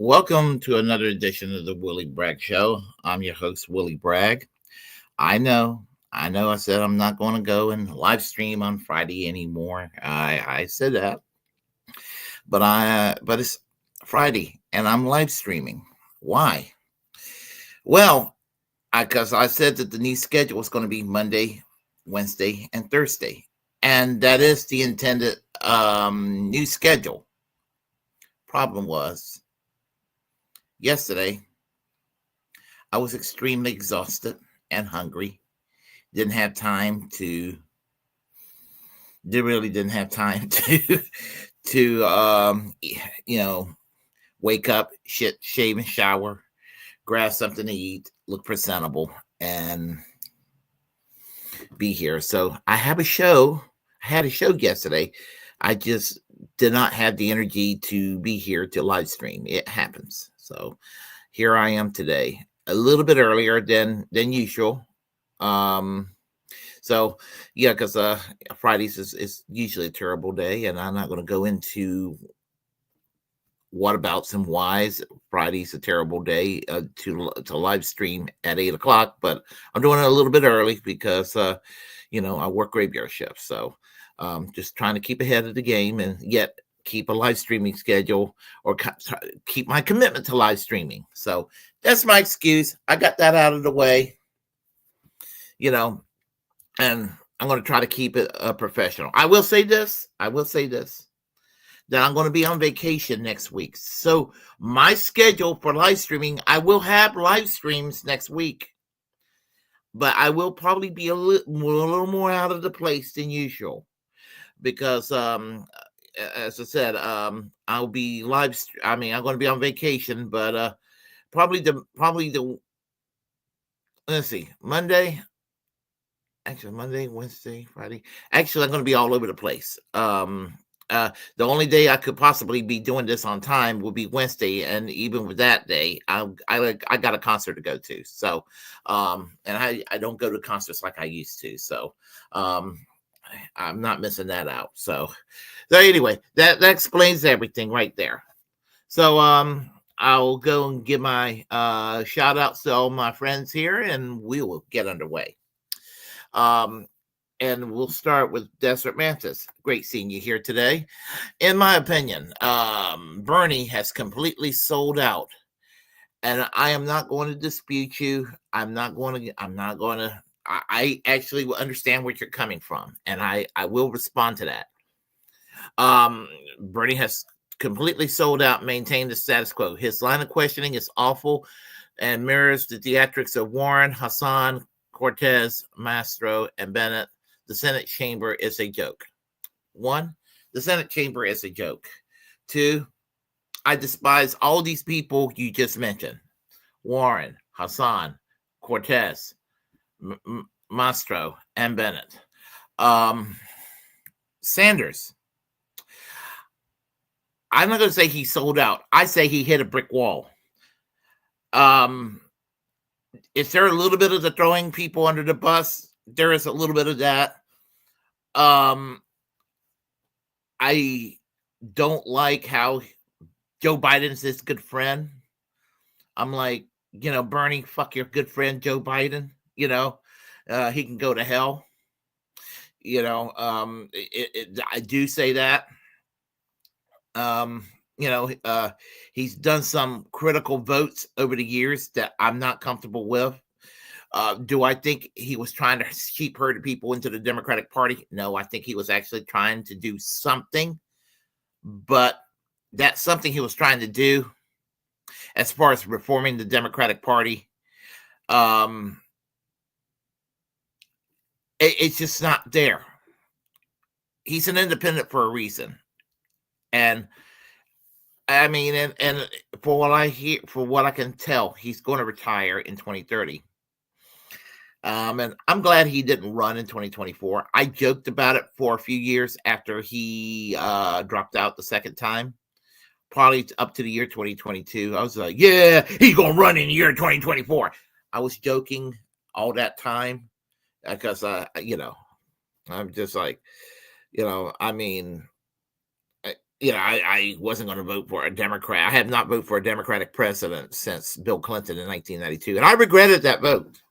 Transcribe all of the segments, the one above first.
Welcome to another edition of the Willy Bragg Show. I'm your host, Willy Bragg. I know. I said I'm not going to go and live stream on Friday anymore. I said that, but it's Friday and I'm live streaming. Why? Well, because I said that the new schedule was going to be Monday, Wednesday, and Thursday, and that is the intended new schedule. Problem was, yesterday, I was extremely exhausted and hungry. Didn't have time to wake up, shave and shower, grab something to eat, look presentable, and be here. So I had a show yesterday. I just did not have the energy to be here to live stream. It happens. So here I am today. a little bit earlier than usual. So yeah, because Fridays is usually a terrible day, and I'm not going to go into whatabouts and whys. Friday's a terrible day to live stream at 8 o'clock, but I'm doing it a little bit early because I work graveyard shift, so just trying to keep ahead of the game and yet keep a live streaming schedule or keep my commitment to live streaming. So that's my excuse. I got that out of the way, and I'm going to try to keep it professional. I will say this. That I'm going to be on vacation next week. So my schedule for live streaming, I will have live streams next week, but I will probably be a little more out of the place than usual because, as I said, I'll be I'm going to be on vacation, but probably the let's see, Monday, Wednesday, Friday. Actually, I'm going to be all over the place. The only day I could possibly be doing this on time would be Wednesday, and even with that day, I got a concert to go to. So, and I don't go to concerts like I used to. So, I'm not missing that out. So anyway, that explains everything right there. So, I'll go and give my shout outs to all my friends here, and we will get underway. And we'll start with Desert Mantis. Great seeing you here today. In my opinion, Bernie has completely sold out, and I am not going to dispute you. I actually understand where you're coming from, and I will respond to that. Bernie has completely sold out, maintained the status quo. His line of questioning is awful and mirrors the theatrics of Warren, Hassan, Cortez, Mastro, and Bennett. The Senate chamber is a joke. 1, the Senate chamber is a joke. 2, I despise all these people you just mentioned. Warren, Hassan, Cortez, Mastro, and Bennett. Sanders. I'm not going to say he sold out. I say he hit a brick wall. Is there a little bit of the throwing people under the bus? There is a little bit of that. I don't like how Joe Biden's his good friend. I'm like, Bernie, fuck your good friend Joe Biden. He can go to hell. I do say that. He's done some critical votes over the years that I'm not comfortable with. Do I think he was trying to sheep herd people into the Democratic Party? No, I think he was actually trying to do something. But that something he was trying to do, as far as reforming the Democratic Party, it's just not there. He's an independent for a reason. And I mean, and for what I hear, for what I can tell, he's going to retire in 2030. And I'm glad he didn't run in 2024. I joked about it for a few years after he dropped out the second time, probably up to the year 2022. I was like, yeah, he's going to run in the year 2024. I was joking all that time because, I'm just like, I wasn't going to vote for a Democrat. I have not voted for a Democratic president since Bill Clinton in 1992. And I regretted that vote.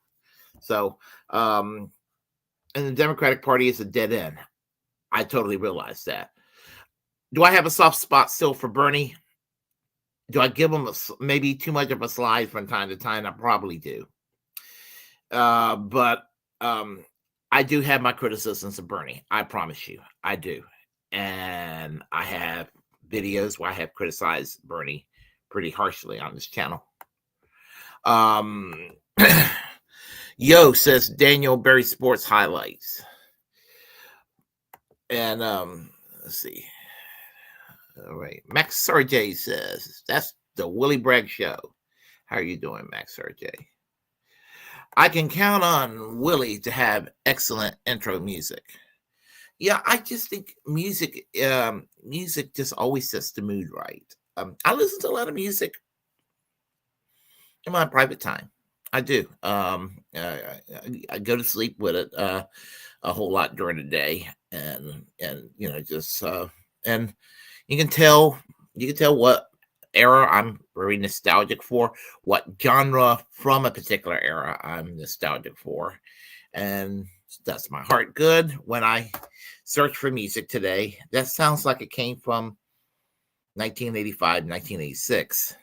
So, and the Democratic Party is a dead end. I totally realize that. Do I have a soft spot still for Bernie? Do I give him maybe too much of a slide from time to time? I probably do. But I do have my criticisms of Bernie. I promise you, I do. And I have videos where I have criticized Bernie pretty harshly on this channel. Yo says Daniel Berry Sports highlights. And let's see. All right. Max Sergey says that's the Willy Bragg show. How are you doing, Max Sergey? I can count on Willy to have excellent intro music. Yeah, I just think music just always sets the mood right. I listen to a lot of music in my private time. I do. I go to sleep with it a whole lot during the day, and just and you can tell what era I'm very nostalgic for, what genre from a particular era I'm nostalgic for, and does my heart good when I search for music today that sounds like it came from 1985, 1986.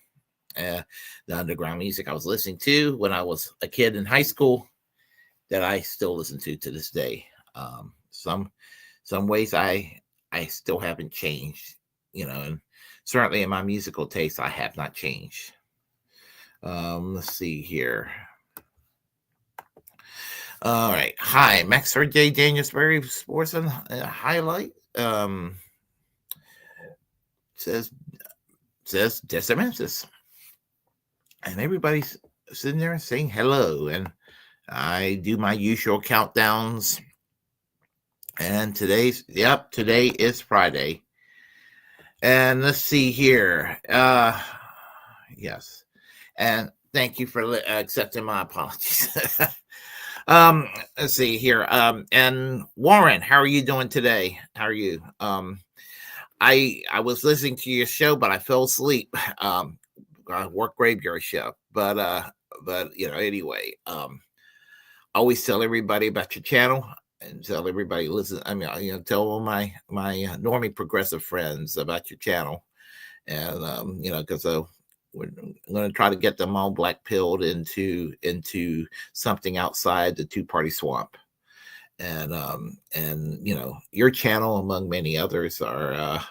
The underground music I was listening to when I was a kid in high school that I still listen to this day. Some ways I still haven't changed, and certainly in my musical taste I have not changed. Let's see here. All right. Hi, Max RJ Danielsbury Sports and Highlight. Says Decimensis. And everybody's sitting there saying hello. And I do my usual countdowns. And today is Friday. And let's see here. Yes. And thank you for accepting my apologies. Let's see here. And Warren, how are you doing today? How are you? I was listening to your show, but I fell asleep. Work graveyard show, but anyway, always tell everybody about your channel and tell everybody listen. I mean, tell all my normie progressive friends about your channel, and because we're going to try to get them all black pilled into something outside the two-party swamp, and your channel among many others are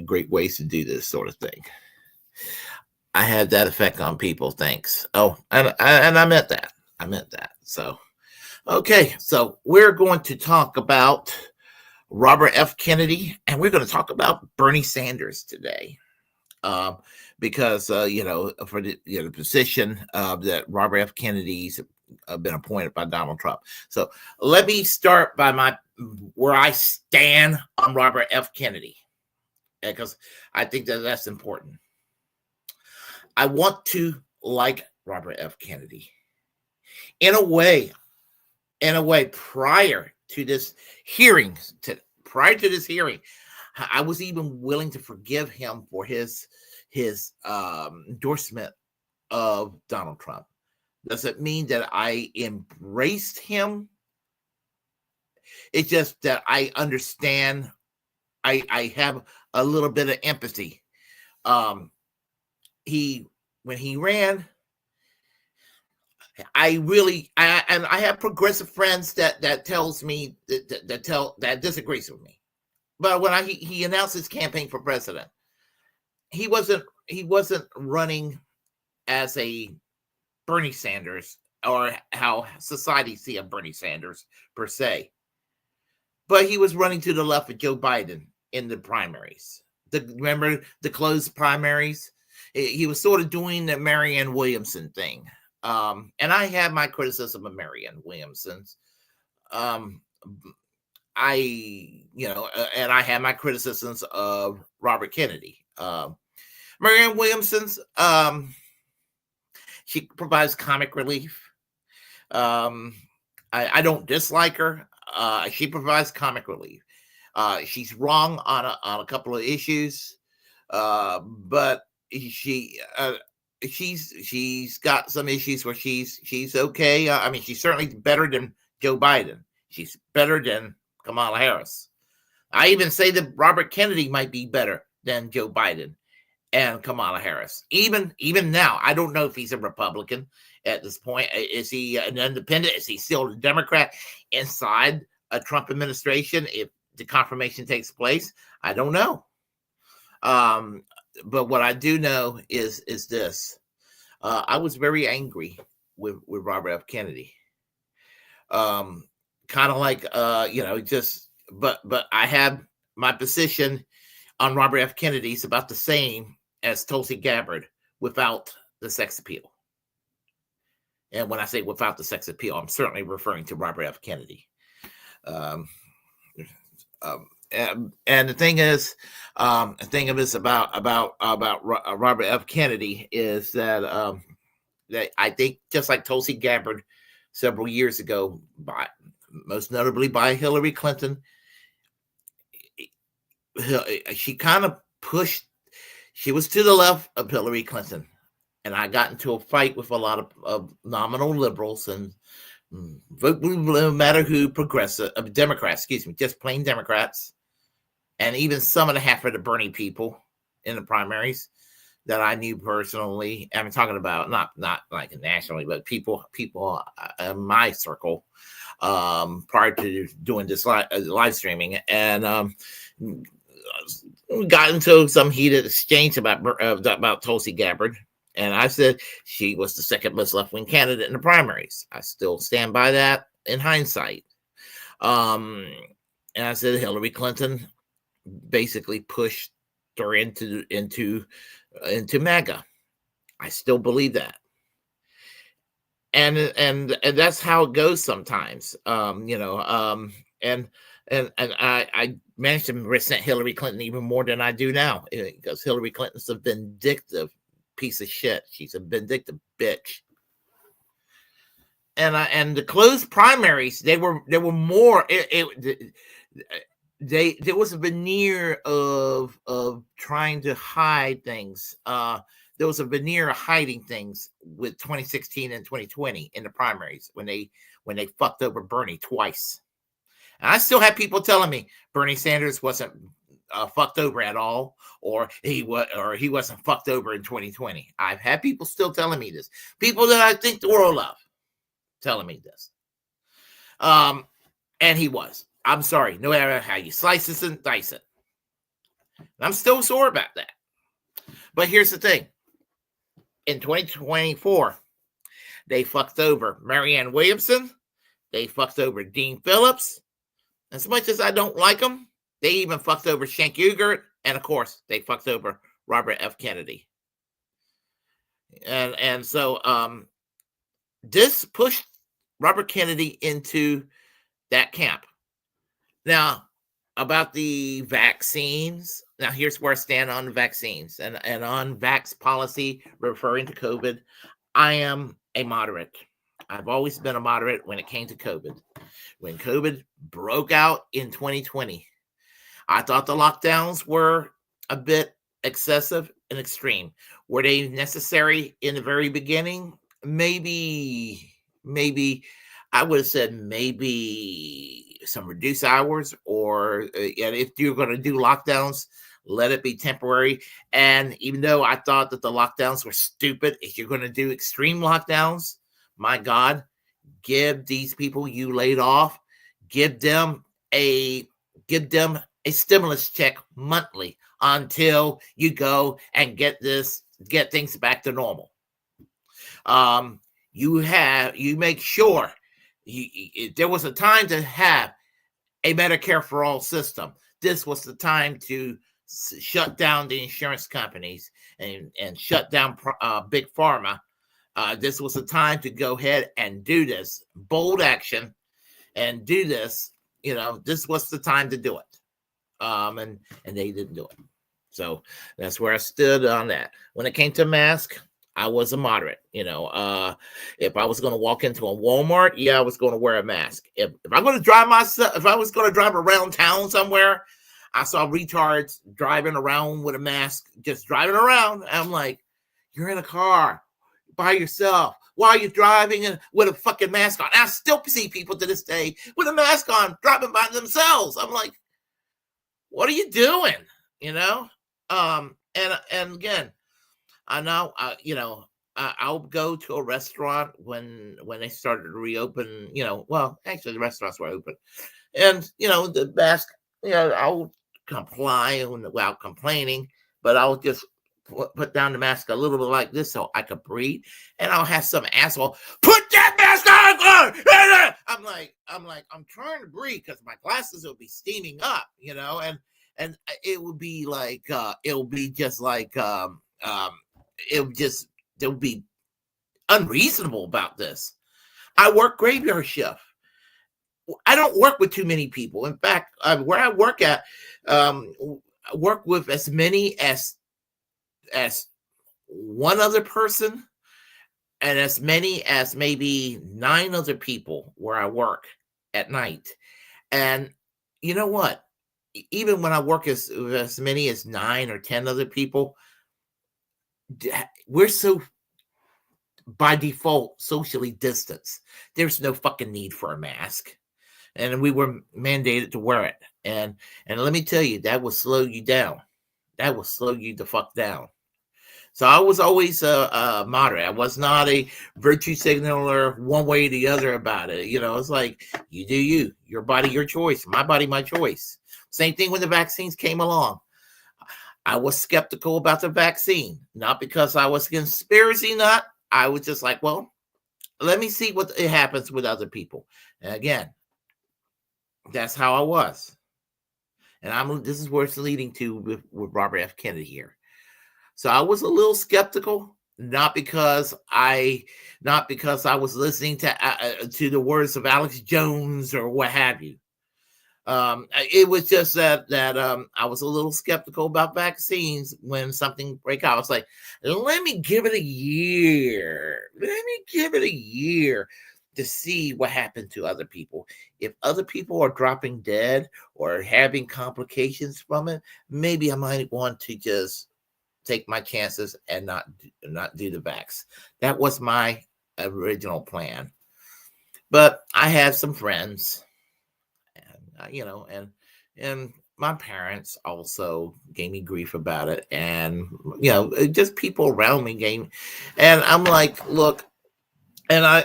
great ways to do this sort of thing. I had that effect on people. Thanks. Oh, and I meant that. So, okay. So we're going to talk about Robert F. Kennedy, and we're going to talk about Bernie Sanders today, because for the position that Robert F. Kennedy's been appointed by Donald Trump. So let me start by where I stand on Robert F. Kennedy, because I think that's important. I want to like Robert F. Kennedy. In a way, prior to this hearing, I was even willing to forgive him for his endorsement of Donald Trump. Does it mean that I embraced him? It's just that I understand. I have a little bit of empathy. When he ran, I have progressive friends that tells me that disagrees with me. But when he announced his campaign for president, he wasn't running as a Bernie Sanders or how society see a Bernie Sanders per se, but he was running to the left of Joe Biden in the primaries. Remember the closed primaries? He was sort of doing the Marianne Williamson thing. And I have my criticism of Marianne Williamson. And I have my criticisms of Robert Kennedy. Marianne Williamson's, she provides comic relief. I don't dislike her. She provides comic relief. She's wrong on a couple of issues, but she's got some issues where she's okay. I mean, she's certainly better than Joe Biden. She's better than Kamala Harris. I even say that Robert Kennedy might be better than Joe Biden and Kamala Harris. Even now, I don't know if he's a Republican at this point. Is he an independent? Is he still a Democrat inside a Trump administration if the confirmation takes place? I don't know. But what I do know is this. I was very angry with Robert F. Kennedy. Kind of like, but I have my position on Robert F. Kennedy is about the same as Tulsi Gabbard without the sex appeal. And when I say without the sex appeal, I'm certainly referring to Robert F. Kennedy. And the thing is, about Robert F. Kennedy is that I think just like Tulsi Gabbard several years ago, most notably by Hillary Clinton, she kind of pushed. She was to the left of Hillary Clinton, and I got into a fight with a lot of nominal liberals and no matter who, progressive Democrats, excuse me, just plain Democrats, and even some of the half of the Bernie people in the primaries that I knew personally. I'm talking about not like nationally, but people in my circle prior to doing this live streaming, and we got into some heated exchange about Tulsi Gabbard. And I said she was the second most left-wing candidate in the primaries. I still stand by that in hindsight. And I said Hillary Clinton basically pushed her into MAGA. I still believe that. And that's how it goes sometimes. And I managed to resent Hillary Clinton even more than I do now, because Hillary Clinton's a vindictive piece of shit. She's a vindictive bitch. And the closed primaries, there were more. There was a veneer of trying to hide things. There was a veneer of hiding things with 2016 and 2020 in the primaries when they fucked over Bernie twice. And I still have people telling me Bernie Sanders wasn't fucked over at all, or he wasn't fucked over in 2020. I've had people still telling me this. People that I think the world of telling me this. And he was. I'm sorry, no matter how you slice this and dice it. And I'm still sore about that. But here's the thing. In 2024, they fucked over Marianne Williamson. They fucked over Dean Phillips. As much as I don't like them, they even fucked over Cenk Uygur. And of course, they fucked over Robert F. Kennedy. And so this pushed Robert Kennedy into that camp. Now, about the vaccines. Now, here's where I stand on the vaccines and on vax policy referring to COVID. I am a moderate. I've always been a moderate when it came to COVID. When COVID broke out in 2020, I thought the lockdowns were a bit excessive and extreme. Were they necessary in the very beginning? Maybe I would have said maybe some reduced hours, or if you're going to do lockdowns, let it be temporary. And even though I thought that the lockdowns were stupid, if you're going to do extreme lockdowns, my God, give these people you laid off, give them a stimulus check monthly until you go and get things back to normal. You make sure there was a time to have a Medicare for all system. This was the time to shut down the insurance companies and shut down big pharma. This was the time to go ahead and do this bold action and do this. This was the time to do it. And they didn't do it. So that's where I stood on that. When it came to mask, I was a moderate. If I was going to walk into a Walmart, I was going to wear a mask. If I'm going to drive myself, if I was going to drive around town somewhere, I saw retards driving around with a mask, just driving around. I'm like, you're in a car by yourself. Why are you driving with a fucking mask on? I still see people to this day with a mask on driving by themselves. I'm like, what are you doing? And again, I know, I'll go to a restaurant when they started to reopen, well, actually the restaurants were open. And, the mask, I'll comply without complaining, but I'll just put down the mask a little bit like this so I could breathe. And I'll have some asshole, put that mask on! I'm trying to breathe because my glasses will be steaming up, and it would be like, it'll be just like, they'll be unreasonable about this. I work graveyard shift. I don't work with too many people. In fact, where I work at, I work with as many as one other person and as many as maybe 9 other people where I work at night. And you know what? Even when I work as many as 9 or 10 other people, we're so by default socially distanced. There's no fucking need for a mask. And we were mandated to wear it. And let me tell you, that will slow you down. That will slow you the fuck down. So I was always moderate. I was not a virtue signaler one way or the other about it. You know, it's like, you do you, your body, your choice, my body, my choice. Same thing when the vaccines came along. I was skeptical about the vaccine, not because I was a conspiracy nut. I was just like, well, let me see what it happens with other people. And again, that's how I was. And this is where it's leading to with Robert F. Kennedy here. So I was a little skeptical, not because I was listening to the words of Alex Jones or what have you. It was just that I was a little skeptical about vaccines when something break out. I was like, let me give it a year. Let me give it a year to see what happened to other people. If other people are dropping dead or having complications from it, maybe I might want to just take my chances and not do the vax. That was my original plan. But I had some friends, and and my parents also gave me grief about it, and just people around me gave. And I'm like, look, and I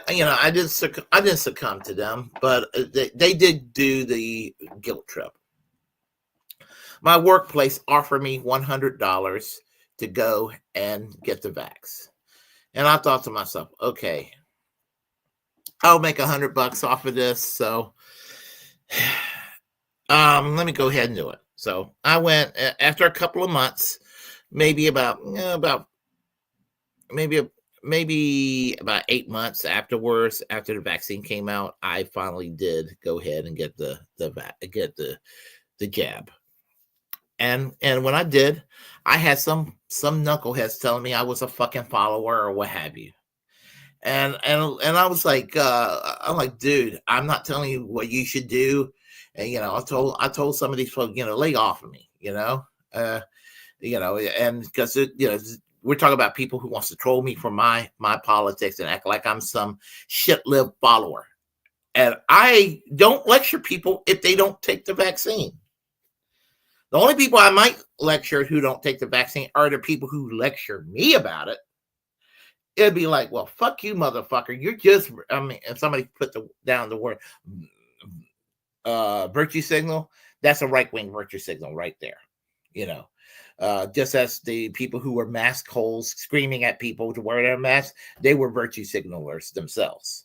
didn't succumb to them, but they did do the guilt trip. My workplace offered me $100 to go and get the vax. And I thought to myself, okay, I'll make $100 off of this. So let me go ahead and do it. So I went after a couple of months, maybe about 8 months afterwards, after the vaccine came out, I finally did go ahead and get the jab. And when I did, I had some knuckleheads telling me I was a fucking follower or what have you. And I was like, I'm like, dude, I'm not telling you what you should do. And I told some of these folks, lay off of me, and because we're talking about people who wants to troll me for my politics and act like I'm some shit-lived follower. And I don't lecture people if they don't take the vaccine. The only people I might lecture who don't take the vaccine are the people who lecture me about it. It'd be like, well, fuck you, motherfucker. You're just, if somebody put down the word virtue signal, that's a right-wing virtue signal right there. Just as the people who were mask holes screaming at people to wear their masks, they were virtue signalers themselves.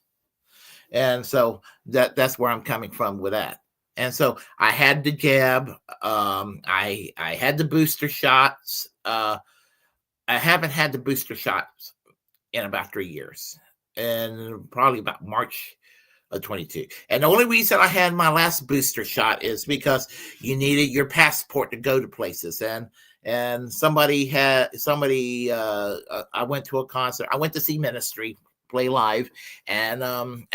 And so that's where I'm coming from with that. And so I had the jab. I had the booster shots. I haven't had the booster shots in about 3 years, and probably about March of 22. And the only reason I had my last booster shot is because you needed your passport to go to places. And I went to a concert. I went to see Ministry play live, and I've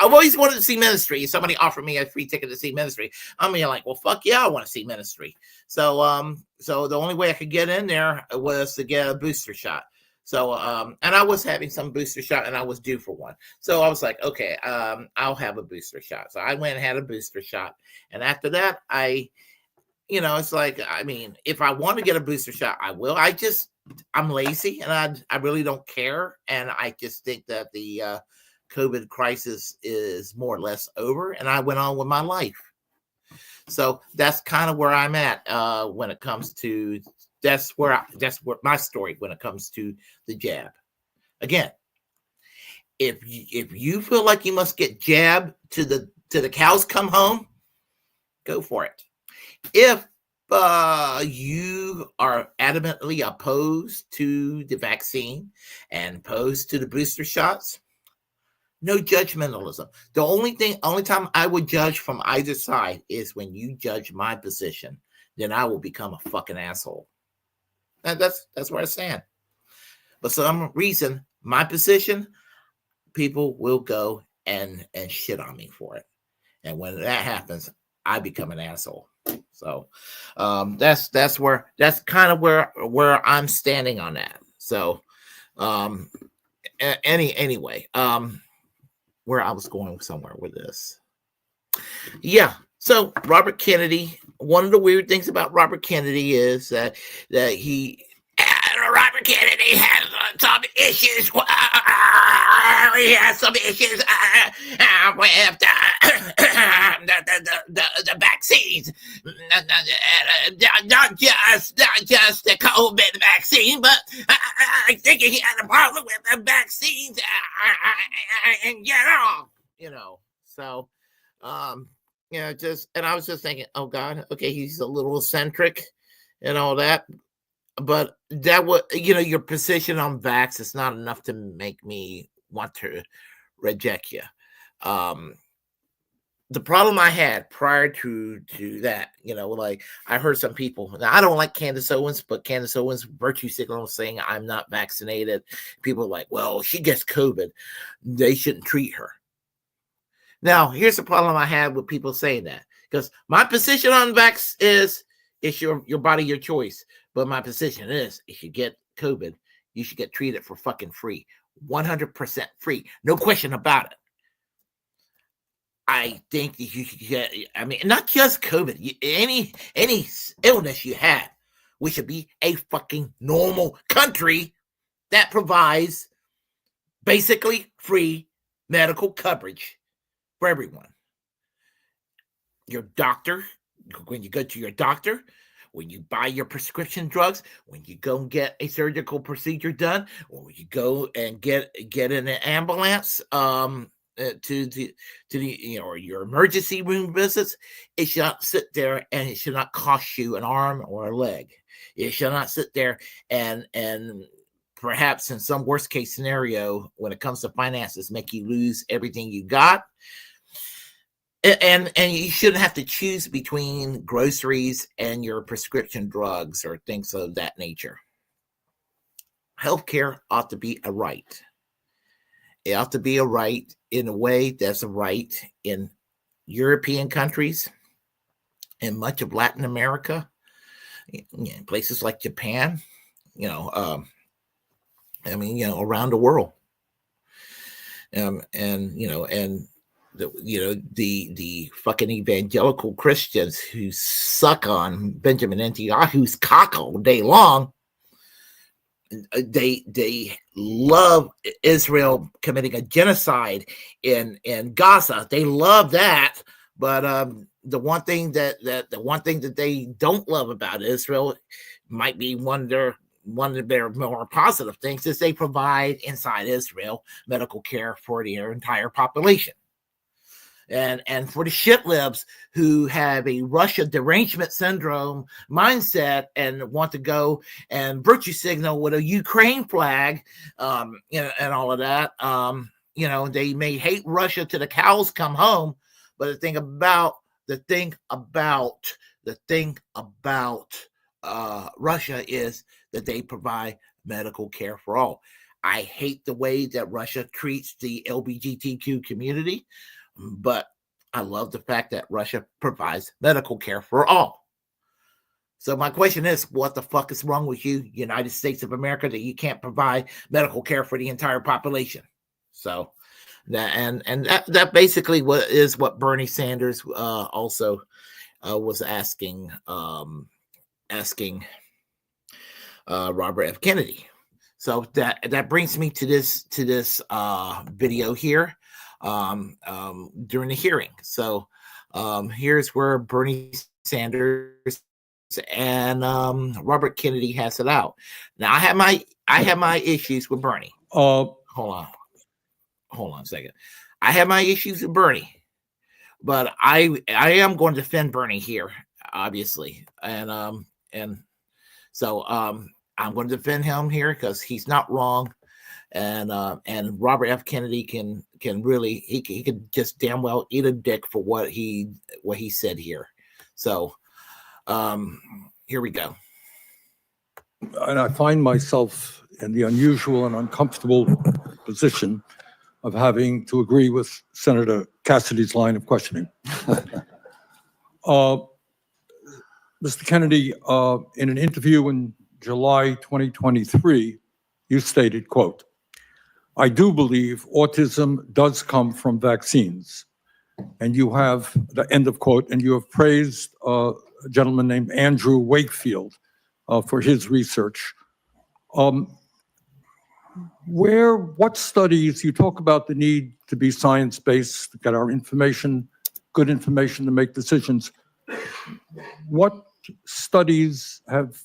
always wanted to see Ministry. Somebody offered me a free ticket to see Ministry. I'm like, well, fuck yeah, I want to see Ministry. So the only way I could get in there was to get a booster shot. So and I was having some booster shot, and I was due for one. So I was like, okay, I'll have a booster shot. So I went and had a booster shot, and after that, it's like, if I want to get a booster shot, I will. I'm lazy, and I really don't care. And I just think that the COVID crisis is more or less over, and I went on with my life. So that's kind of where I'm at when it comes to, that's where my story when it comes to the jab. Again, if you feel like you must get jabbed to the cows come home, go for it. If you are adamantly opposed to the vaccine and opposed to the booster shots, no judgmentalism. The only time I would judge from either side is when you judge my position. Then I will become a fucking asshole. And that's where I stand. But for some reason, my position, people will go and shit on me for it. And when that happens, I become an asshole. So that's kind of where I'm standing on that. So anyway, where I was going somewhere with this. Yeah. So Robert Kennedy, one of the weird things about Robert Kennedy is that Robert Kennedy has some issues. He has some issues with the vaccines, not just the COVID vaccine, but I think he had a problem with the vaccines in general. So. And I was just thinking, oh God, okay, he's a little eccentric and all that, but that would, your position on vax is not enough to make me want to reject you. The problem I had prior to that, like I heard some people, now I don't like Candace Owens, but Candace Owens virtue signal saying I'm not vaccinated. People are like, well, she gets COVID. They shouldn't treat her. Now, here's the problem I had with people saying that, because my position on vax is it's your body, your choice. But my position is if you get COVID, you should get treated for fucking free, 100% free, no question about it. I think that you should get, not just COVID, any illness you have, we should be a fucking normal country that provides basically free medical coverage for everyone. Your doctor, when you go to your doctor, when you buy your prescription drugs, when you go and get a surgical procedure done, or when you go and get in an ambulance to the or your emergency room visits, it should not sit there and it should not cost you an arm or a leg. It should not sit there and perhaps in some worst case scenario, when it comes to finances, make you lose everything you got. And you shouldn't have to choose between groceries and your prescription drugs or things of that nature. Healthcare ought to be a right. It ought to be a right in a way that's a right in European countries, in much of Latin America, in places like Japan, around the world. The fucking evangelical Christians who suck on Benjamin Netanyahu's cock all day long, they love Israel committing a genocide in Gaza. They love that, but the one thing that they don't love about Israel might be one of their more positive things is they provide inside Israel medical care for their entire population. And for the shitlibs who have a Russia derangement syndrome mindset and want to go and virtue signal with a Ukraine flag, and all of that, they may hate Russia till the cows come home. But the thing about Russia is that they provide medical care for all. I hate the way that Russia treats the LGBTQ community, but I love the fact that Russia provides medical care for all. So my question is, what the fuck is wrong with you, United States of America, that you can't provide medical care for the entire population? So that basically what Bernie Sanders also was asking Robert F. Kennedy. So that brings me to this video here. During the hearing. So here's where Bernie Sanders and Robert Kennedy has it out. Now I have my issues with Bernie. Hold on a second. I have my issues with Bernie, but I am going to defend Bernie here, obviously, and so I'm going to defend him here because he's not wrong. And Robert F. Kennedy can really he could just damn well eat a dick for what he said here. So here we go. and I find myself in the unusual and uncomfortable position of having to agree with Senator Cassidy's line of questioning. Mr. Kennedy, in an interview in July 2023, you stated, quote, "I do believe autism does come from vaccines." And you have, the end of quote, and you have praised a gentleman named Andrew Wakefield for his research. What studies, you talk about the need to be science-based, to get our information, good information to make decisions. What studies have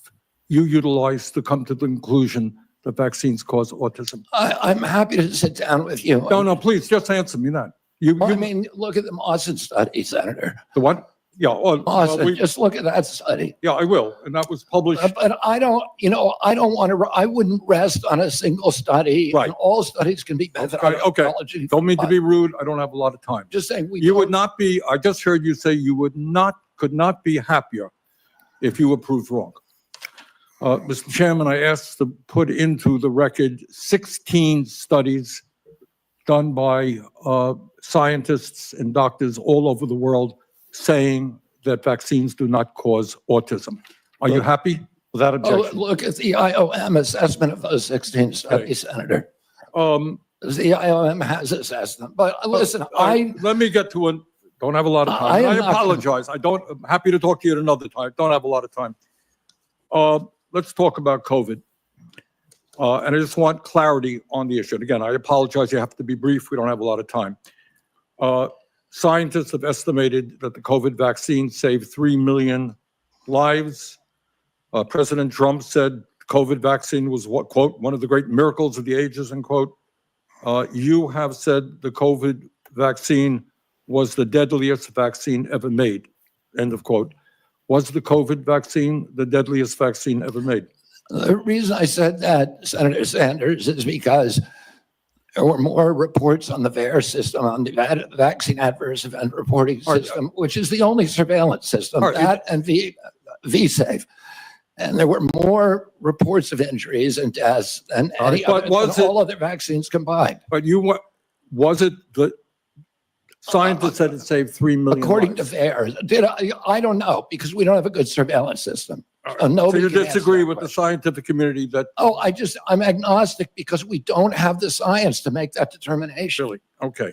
you utilized to come to the conclusion that vaccines cause autism? I'm happy to sit down with you. No, please, just answer me that. I mean, look at the Masta study, Senator. The what? Yeah. Masta, just look at that study. Yeah, I will. And that was published. But I don't want to, I wouldn't rest on a single study. Right. And all studies can be Okay. Don't mean to be rude. I don't have a lot of time. Just saying. You would not be, I just heard you say you could not be happier if you were proved wrong. Mr. Chairman, I asked to put into the record 16 studies done by scientists and doctors all over the world saying that vaccines do not cause autism. Are you happy with that objection? Look at the IOM assessment of those 16 studies, Senator. The IOM has assessed them. But listen, let me get to one. Don't have a lot of time. I apologize. I'm happy to talk to you at another time. Don't have a lot of time. Let's talk about COVID. And I just want clarity on the issue. And again, I apologize. You have to be brief. We don't have a lot of time. Scientists have estimated that the COVID vaccine saved 3 million lives. President Trump said COVID vaccine was, what, quote, one of the great miracles of the ages, end quote. You have said the COVID vaccine was the deadliest vaccine ever made, end of quote. Was the COVID vaccine the deadliest vaccine ever made? The reason I said that, Senator Sanders, is because there were more reports on the VAERS system, on the vaccine adverse event reporting system, which is the only surveillance system, that and VSafe. And there were more reports of injuries and deaths than any other, than all other vaccines combined. But was it the scientists said it saved 3 million according lives? to VAERS? I don't know, because we don't have a good surveillance system. So you disagree with the scientific community that... I'm agnostic because we don't have the science to make that determination. Really? Okay.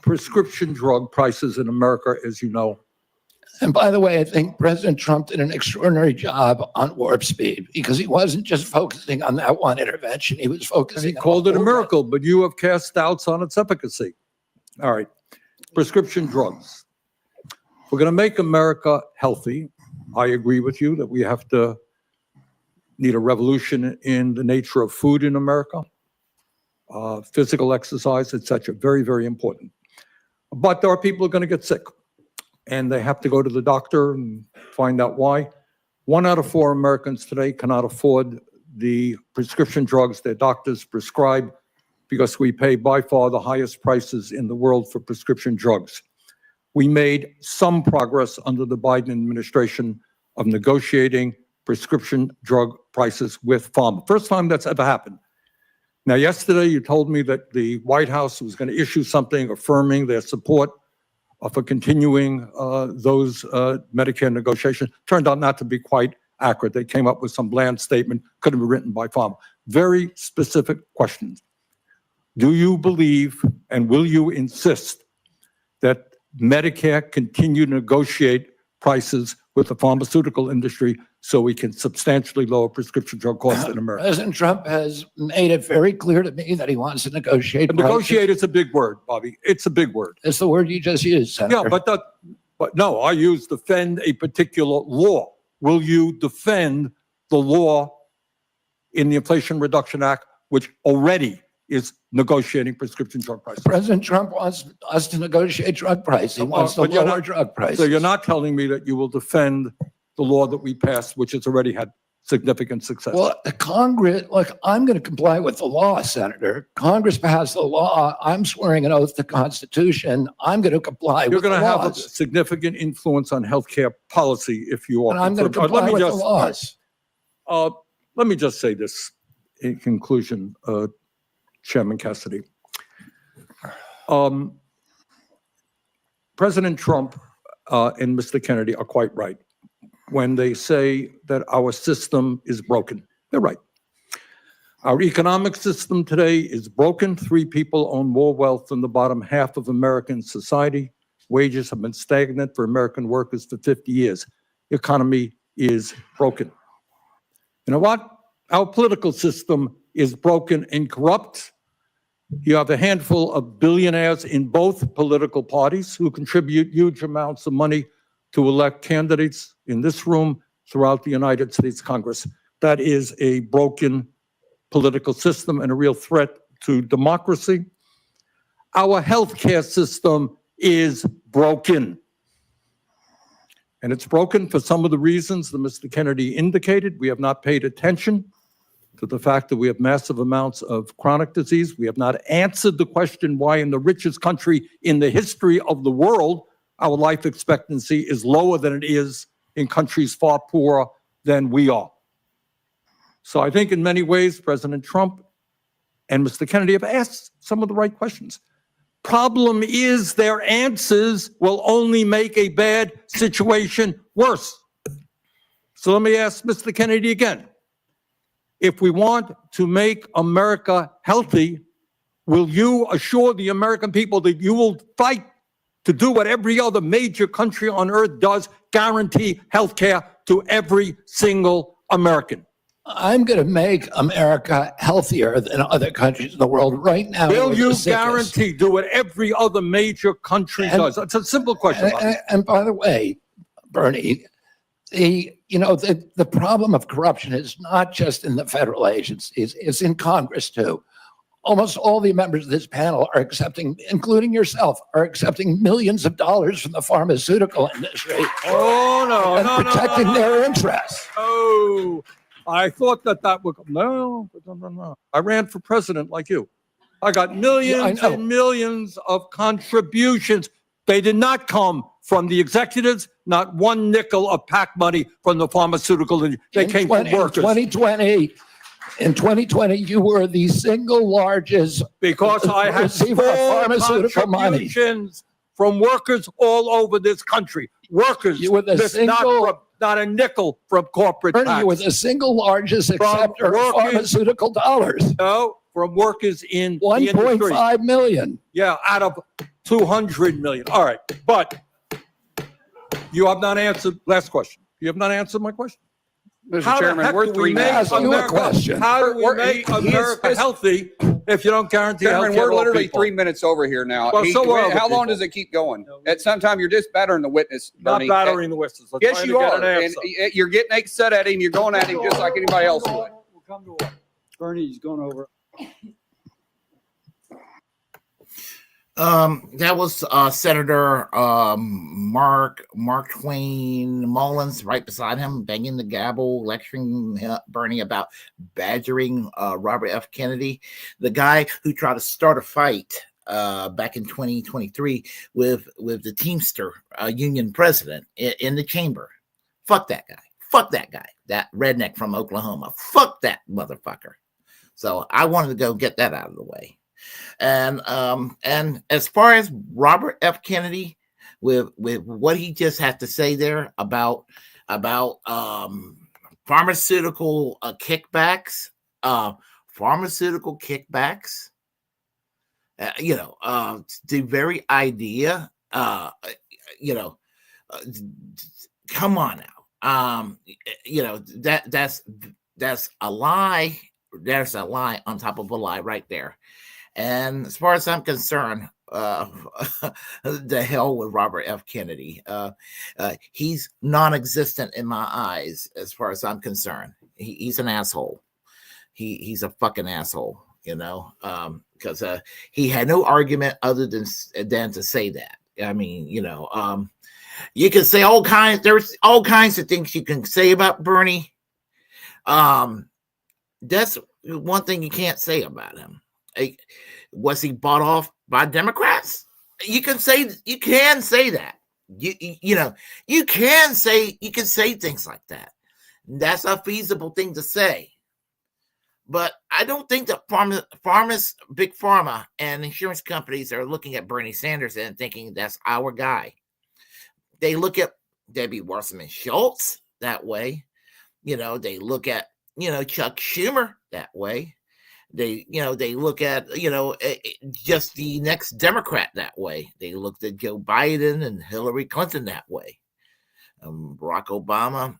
Prescription drug prices in America, as you know. And by the way, I think President Trump did an extraordinary job on Warp Speed, because he wasn't just focusing on that one intervention. He was focusing. He called it a miracle, but you have cast doubts on its efficacy. All right. Prescription drugs. We're going to make America healthy. I agree with you that we need a revolution in the nature of food in America, physical exercise, etc. Very, very important. But there are people who are going to get sick, and they have to go to the doctor and find out why. 1 out of 4 Americans today cannot afford the prescription drugs their doctors prescribe, because we pay by far the highest prices in the world for prescription drugs. We made some progress under the Biden administration of negotiating prescription drug prices with pharma. First time that's ever happened. Now, yesterday you told me that the White House was going to issue something affirming their support for continuing those Medicare negotiations. Turned out not to be quite accurate. They came up with some bland statement, could have been written by pharma. Very specific questions. Do you believe, and will you insist, that Medicare continue to negotiate prices with the pharmaceutical industry so we can substantially lower prescription drug costs in America? President Trump has made it very clear to me that he wants to negotiate. Negotiate is a big word, Bobby. It's a big word. It's the word you just used, Senator. Yeah, but no, I use defend a particular law. Will you defend the law in the Inflation Reduction Act, which already is negotiating prescription drug prices? President Trump wants us to negotiate drug price. He wants to lower drug prices. So you're not telling me that you will defend the law that we passed, which has already had significant success. Well, the Congress, look, I'm going to comply with the law, Senator. Congress passed the law. I'm swearing an oath to the Constitution. I'm going to comply You're with the going to have a laws. significant influence on healthcare policy if you are. And I'm going to comply with the laws. Let me just say this in conclusion, Chairman Cassidy. President Trump and Mr. Kennedy are quite right when they say that our system is broken. They're right. Our economic system today is broken. 3 people own more wealth than the bottom half of American society. Wages have been stagnant for American workers for 50 years. The economy is broken. You know what? Our political system is broken and corrupt. You have a handful of billionaires in both political parties who contribute huge amounts of money to elect candidates in this room throughout the United States Congress. That is a broken political system and a real threat to democracy. Our healthcare system is broken. And it's broken for some of the reasons that Mr. Kennedy indicated. We have not paid attention to the fact that we have massive amounts of chronic disease. We have not answered the question why in the richest country in the history of the world, our life expectancy is lower than it is in countries far poorer than we are. So I think in many ways, President Trump and Mr. Kennedy have asked some of the right questions. Problem is their answers will only make a bad situation worse. So let me ask Mr. Kennedy again. If we want to make America healthy, will you assure the American people that you will fight to do what every other major country on earth does, guarantee health care to every single American? I'm going to make America healthier than other countries in the world right now. Will you guarantee do what every other major country does? It's a simple question. And by the way, Bernie, the problem of corruption is not just in the federal agencies, it's in Congress too. Almost all the members of this panel are accepting, including yourself, are accepting millions of dollars from the pharmaceutical industry. And protecting their interests. Oh, I thought that would, no. I ran for president like you. I got millions and millions of contributions. They did not come from the executives, not one nickel of PAC money from the pharmaceutical industry. They came from workers. In 2020, you were the single largest because I had pharmaceutical money from workers all over this country. Workers, you were the single, not a nickel from corporate PACs. You were the single largest acceptor of pharmaceutical dollars. No, from workers in 1.5 million. Yeah, out of 200 million. All right, but you have not answered. Last question. You have not answered my question. Mr. Chairman, we're 3 minutes. How do we make America healthy if you don't guarantee health care? We're literally 3 minutes over here now. Well, how long does it keep going? At some time, you're just battering the witness, Bernie. Not battering the witness. Yes, you are. And you're getting upset at him. You're going at him just like anybody else would. We'll come to order. Bernie's going over. That was Senator Mark Twain Mullins right beside him, banging the gavel, lecturing Bernie about badgering Robert F. Kennedy, the guy who tried to start a fight back in 2023 with the Teamster union president in the chamber. Fuck that guy. Fuck that guy. That redneck from Oklahoma. Fuck that motherfucker. So I wanted to go get that out of the way. And as far as Robert F. Kennedy, with what he just had to say there about pharmaceutical kickbacks, the very idea, come on now, that's a lie. There's a lie on top of a lie right there. And as far as I'm concerned, the hell with Robert F. Kennedy. He's non-existent in my eyes as far as I'm concerned. He's an asshole. He's a fucking asshole, because he had no argument other than to say that. I mean, you can say all kinds. There's all kinds of things you can say about Bernie. That's one thing you can't say about him. Was he bought off by Democrats? You can say that. You can say things like that. That's a feasible thing to say. But I don't think that farmers, big pharma, and insurance companies are looking at Bernie Sanders and thinking that's our guy. They look at Debbie Wasserman Schultz that way. They look at Chuck Schumer that way. They look at just the next Democrat that way. They looked at Joe Biden and Hillary Clinton that way. Barack Obama,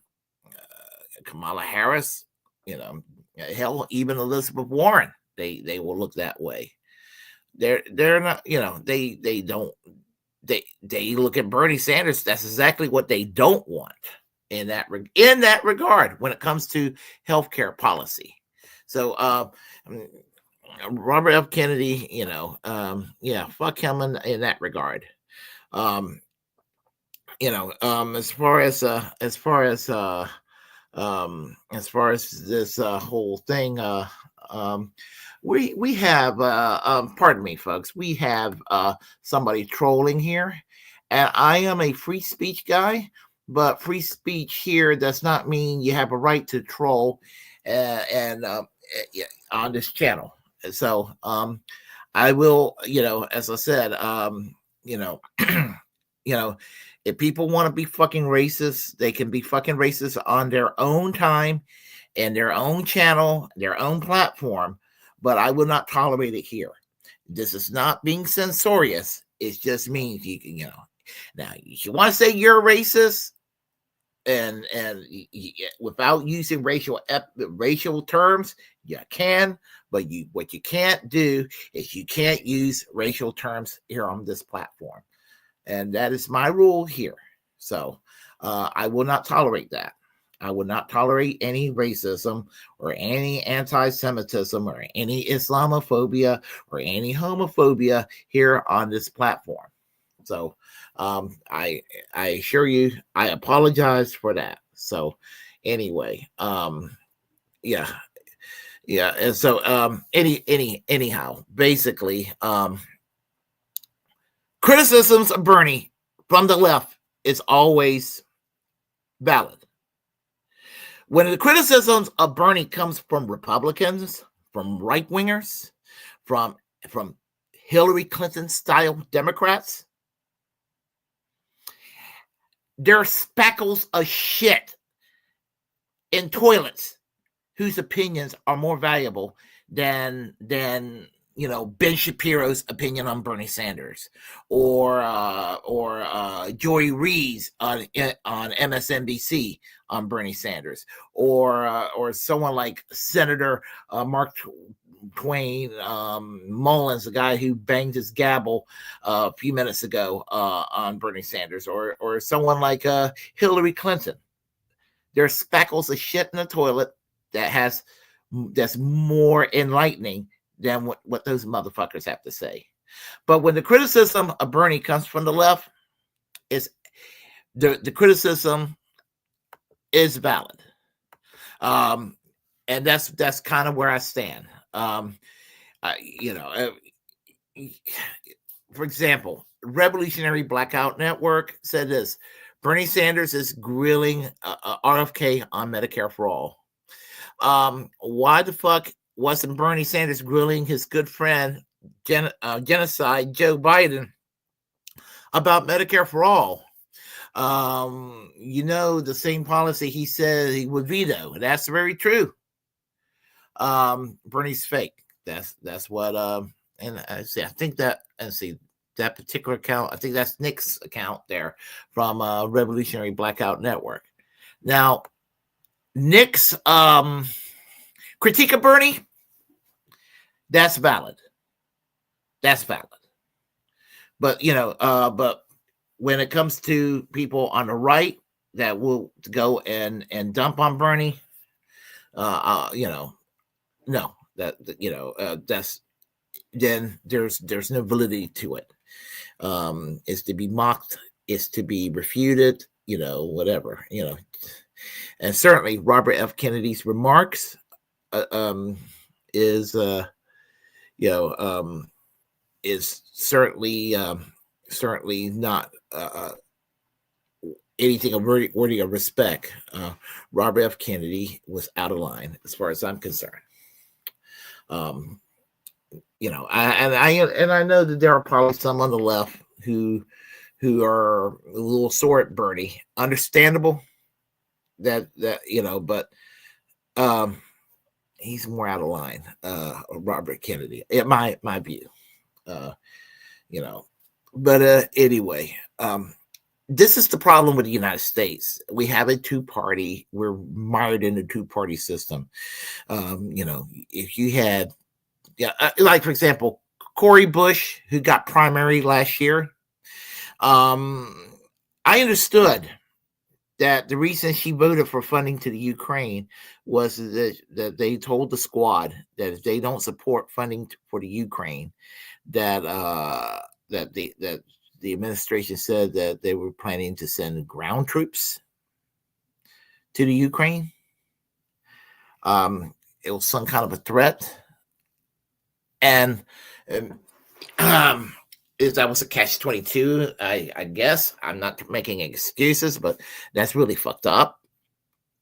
Kamala Harris, hell, even Elizabeth Warren, they will look that way. They're not, they don't. They look at Bernie Sanders. That's exactly what they don't want in that regard when it comes to healthcare policy. So Robert F. Kennedy, fuck him in that regard. As far as this whole thing, we have pardon me, folks, we have somebody trolling here, and I am a free speech guy, but free speech here does not mean you have a right to troll and on this channel. So I will, as I said, if people want to be fucking racist, they can be fucking racist on their own time and their own channel, their own platform, but I will not tolerate it here. This is not being censorious. It just means you can, now you want to say you're racist and without using racial terms, you can, but what you can't do is you can't use racial terms here on this platform. And that is my rule here. So I will not tolerate that. I will not tolerate any racism or any anti-Semitism or any Islamophobia or any homophobia here on this platform. So I assure you, I apologize for that. So anyway, yeah. And so anyhow, basically, criticisms of Bernie from the left is always valid. When the criticisms of Bernie comes from Republicans, from right-wingers, from Hillary Clinton-style Democrats, there are speckles of shit in toilets whose opinions are more valuable than Ben Shapiro's opinion on Bernie Sanders, or Joy Reid's on MSNBC on Bernie Sanders, or someone like Senator Mark Twain Mullins, the guy who banged his gavel a few minutes ago on Bernie Sanders, or someone like Hillary Clinton. There's speckles of shit in the toilet that's more enlightening than what those motherfuckers have to say. But when the criticism of Bernie comes from the left, is the criticism is valid. And that's kind of where I stand. For example, Revolutionary Blackout Network said this: Bernie Sanders is grilling RFK on Medicare for All. Why the fuck wasn't Bernie Sanders grilling his good friend, genocide Joe Biden, about Medicare for All? The same policy he said he would veto. That's very true. Bernie's fake. That's what. And I think that. And see that particular account. I think that's Nick's account there from Revolutionary Blackout Network. Now, Nick's critique of Bernie. That's valid. That's valid. But but when it comes to people on the right that will go and dump on Bernie, no, that's then there's no validity to it. It's to be mocked, it's to be refuted, whatever, And certainly Robert F. Kennedy's remarks is is certainly not anything worthy of respect. Robert F. Kennedy was out of line as far as I'm concerned. I know that there are probably some on the left who are a little sore at Bernie. Understandable that but he's more out of line. Robert Kennedy, in my view. But anyway, this is the problem with the United States. We have a two-party. We're mired in a two-party system. If you had, like for example, Cory Bush, who got primary last year, I understood that the reason she voted for funding to the Ukraine was that they told the squad that if they don't support funding for the Ukraine, that the administration said that they were planning to send ground troops to the Ukraine. It was some kind of a threat, and that was a catch-22. I guess I'm not making excuses, but that's really fucked up.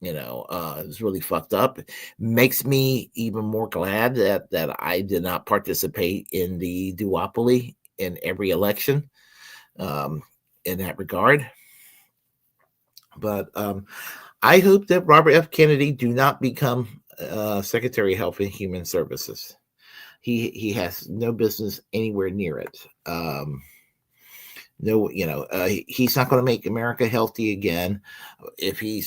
It's really fucked up. Makes me even more glad that I did not participate in the duopoly in every election in that regard. But I hope that Robert F. Kennedy do not become Secretary of Health and Human Services. He has no business anywhere near it. He's not going to make America healthy again if he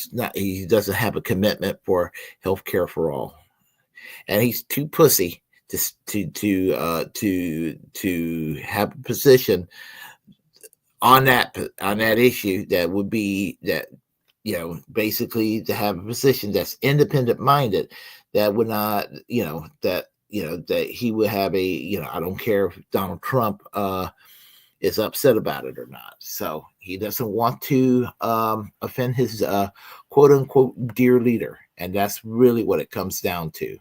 doesn't have a commitment for health care for all, and he's too pussy to have a position on that issue that would be that basically to have a position that's independent minded, that would not that he would have I don't care if Donald Trump is upset about it or not. So he doesn't want to offend his quote unquote dear leader. And that's really what it comes down to.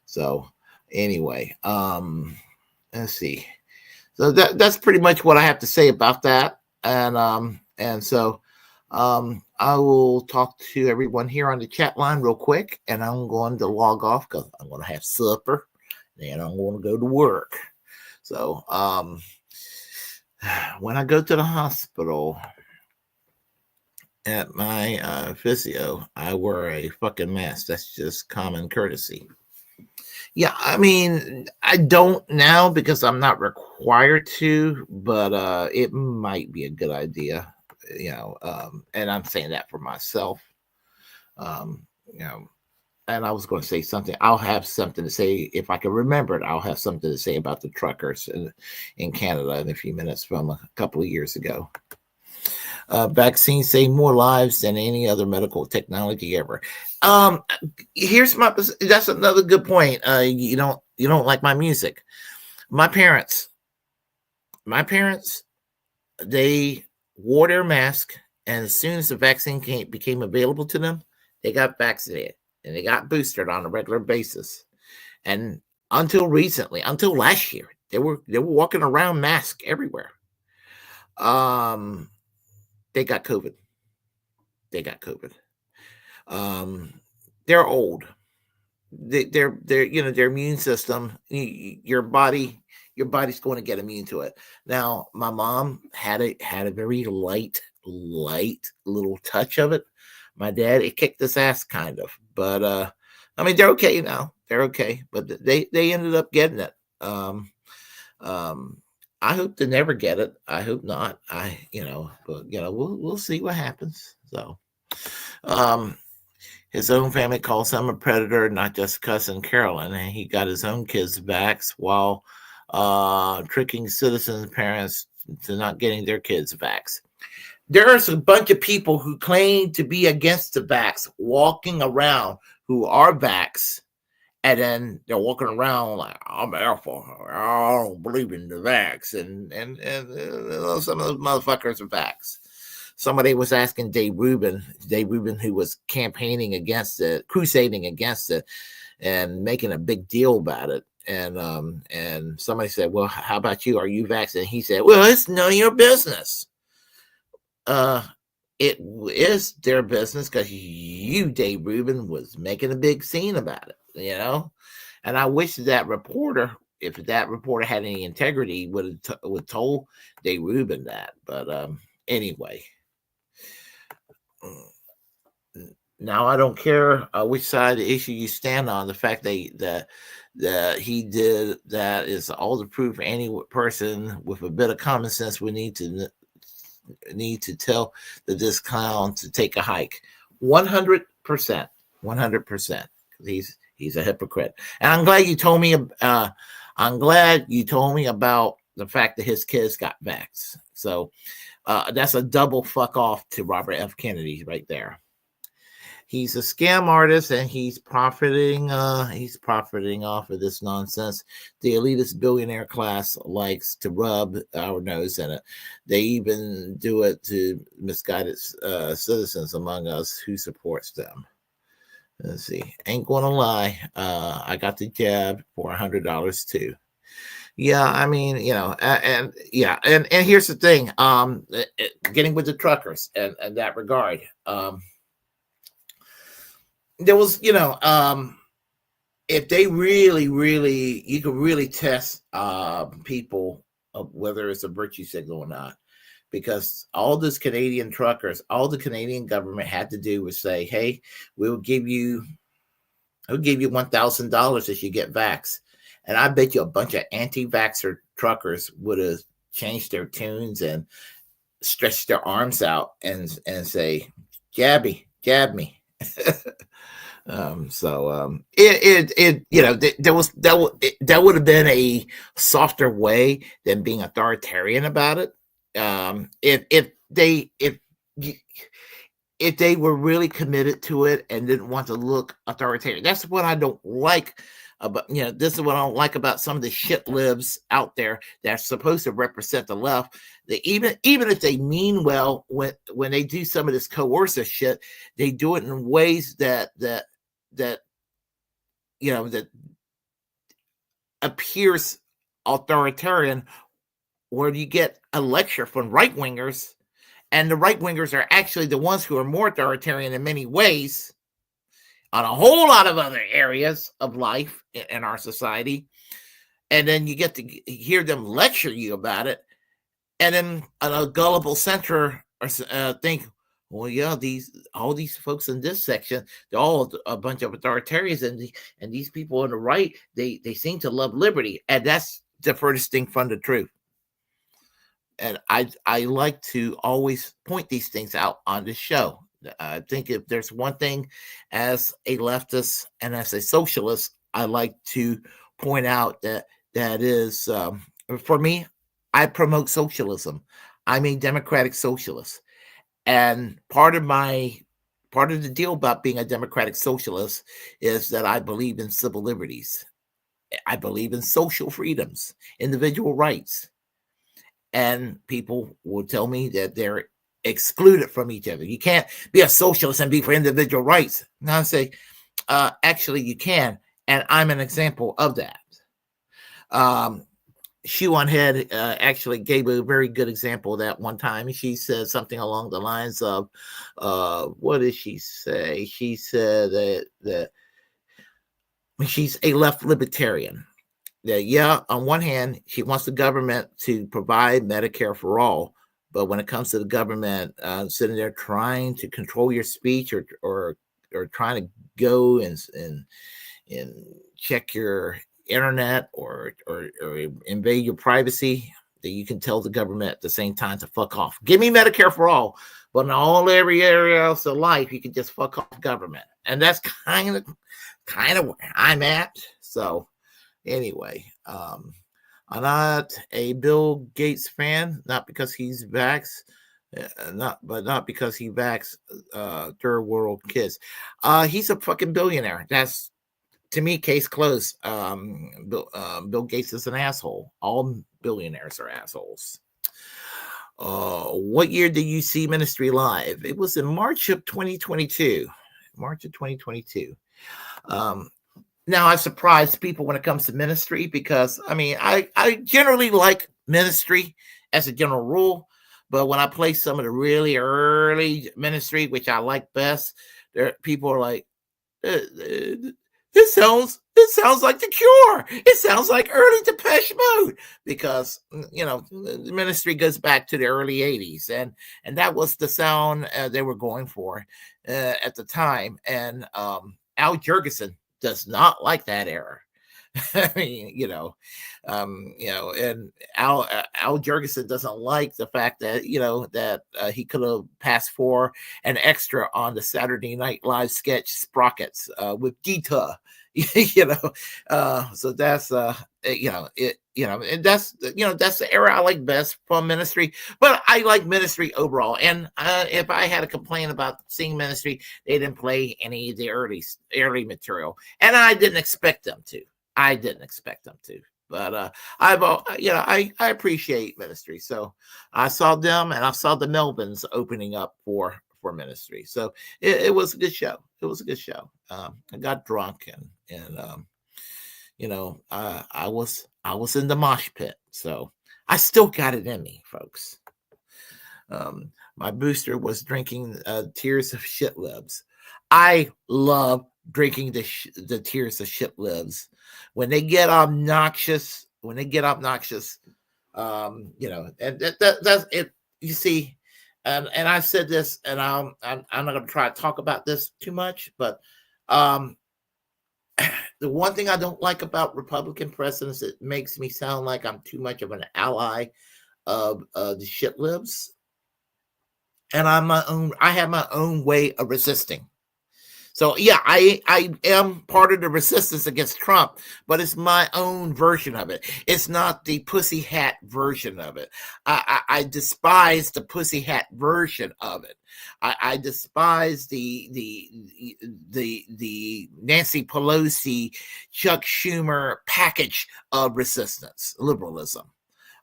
So anyway, let's see. So that's pretty much what I have to say about that. And so I will talk to everyone here on the chat line real quick, and I'm going to log off because I'm going to have supper, and I'm going to go to work. So when I go to the hospital at my physio, I wear a fucking mask. That's just common courtesy. Yeah, I mean, I don't now because I'm not required to, but it might be a good idea, and I'm saying that for myself, and I was going to say something. I'll have something to say if I can remember it. I'll have something to say about the truckers in Canada in a few minutes from a couple of years ago. Vaccines save more lives than any other medical technology ever. That's another good point. You don't like my music. My parents, they wore their mask, and as soon as the vaccine became available to them, they got vaccinated and they got boosted on a regular basis. And until recently, until last year, they were walking around masked everywhere. They got COVID. They're old. They're their immune system, your body's going to get immune to it. Now, my mom had a very light little touch of it. My dad, it kicked his ass kind of, but I mean, they're okay now. They're okay, but they ended up getting it. I hope to never get it. I hope not. But we'll see what happens. So, his own family calls him a predator, not just cousin Carolyn, and he got his own kids vaxxed while tricking citizens' parents to not getting their kids vaxxed. There's a bunch of people who claim to be against the vax walking around who are vaxxed. And then they're walking around like, I'm alpha. I don't believe in the vax. And some of those motherfuckers are vax. somebody was asking Dave Rubin, who was campaigning against it, crusading against it, and making a big deal about it. And somebody said, well, how about you? Are you vaccinated? He said, well, it's none of your business. It is their business because you, Dave Rubin, was making a big scene about it, And I wish that reporter, if that reporter had any integrity, would told Dave Rubin that. But anyway, now I don't care which side of the issue you stand on. The fact that he did that is all the proof any person with a bit of common sense would need to tell this clown to take a hike. 100%. 100%. He's a hypocrite. And I'm glad you told me about the fact that his kids got vaxxed. So that's a double fuck off to Robert F. Kennedy right there. He's a scam artist and he's profiting off of this nonsense. The elitist billionaire class likes to rub our nose in it. They even do it to misguided citizens among us who supports them. Let's see. Ain't gonna lie. I got the jab for $100 too. Yeah, I mean, and here's the thing. Getting with the truckers and that regard. There was, if they really, you could really test people of whether it's a virtue signal or not, because all those Canadian truckers, all the Canadian government had to do was say, hey, we'll give you $1,000 if you get vaxxed. And I bet you a bunch of anti-vaxxer truckers would have changed their tunes and stretched their arms out and say, jab me. That would have been a softer way than being authoritarian about it. If they were really committed to it and didn't want to look authoritarian. That's what I don't like about, this is what I don't like about some of the shit libs out there that's supposed to represent the left. They, even if they mean well, when they do some of this coercive shit, they do it in ways that appears authoritarian, where you get a lecture from right-wingers, and the right-wingers are actually the ones who are more authoritarian in many ways on a whole lot of other areas of life in our society. And then you get to hear them lecture you about it. And then a gullible center think, well, yeah, all these folks in this section, they're all a bunch of authoritarians, and these people on the right, they seem to love liberty. And that's the furthest thing from the truth. And I like to always point these things out on the show. I think if there's one thing as a leftist and as a socialist, I like to point out that is, for me, I promote socialism. I'm a democratic socialist. And part of the deal about being a democratic socialist is that I believe in civil liberties. I believe in social freedoms, individual rights. And people will tell me that they're excluded from each other. You can't be a socialist and be for individual rights. And I say, actually, you can. And I'm an example of that. Shoe on Head actually gave a very good example of that one time. She said something along the lines of, what did she say? She said that she's a left libertarian. That, yeah, on one hand, she wants the government to provide Medicare for all. But when it comes to the government sitting there trying to control your speech or trying to go and check your internet or invade your privacy, that you can tell the government at the same time to fuck off. Give me Medicare for all, but in every area else of life, you can just fuck off government. And that's kind of where I'm at. So anyway, I'm not a Bill Gates fan, not because he's vaxxed, not because he vaxxed third world kids. He's a fucking billionaire. That's, to me, case closed. Bill Gates is an asshole. All billionaires are assholes. What year did you see Ministry live? It was in March of 2022. March of 2022. Now I surprise people when it comes to Ministry because I generally like Ministry as a general rule, but when I play some of the really early Ministry, which I like best, people are like, this sounds like The Cure. It sounds like early Depeche Mode because the Ministry goes back to the early '80s, and that was the sound they were going for at the time. And Al Jurgensen does not like that era. I mean, and Al Jurgensen doesn't like the fact that he could have passed for an extra on the Saturday Night Live sketch Sprockets with Gita, so that's and that's the era I like best from Ministry. But I like Ministry overall, and if I had a complaint about seeing Ministry, they didn't play any of the early material, and I didn't expect them to. But I appreciate Ministry. So I saw them, and I saw the Melvins opening up for Ministry. So it was a good show. I got drunk, and I was in the mosh pit. So I still got it in me, folks. My booster was drinking Tears of Shit Libs. I love drinking the Tears of Shit Libs. When they get obnoxious, and that's it. You see, and I've said this, and I'm not going to try to talk about this too much, but the one thing I don't like about Republican presidents, it makes me sound like I'm too much of an ally of the shit libs, and I have my own way of resisting. So yeah, I am part of the resistance against Trump, but it's my own version of it. It's not the pussy hat version of it. I despise the pussy hat version of it. I despise the Nancy Pelosi, Chuck Schumer package of resistance, liberalism.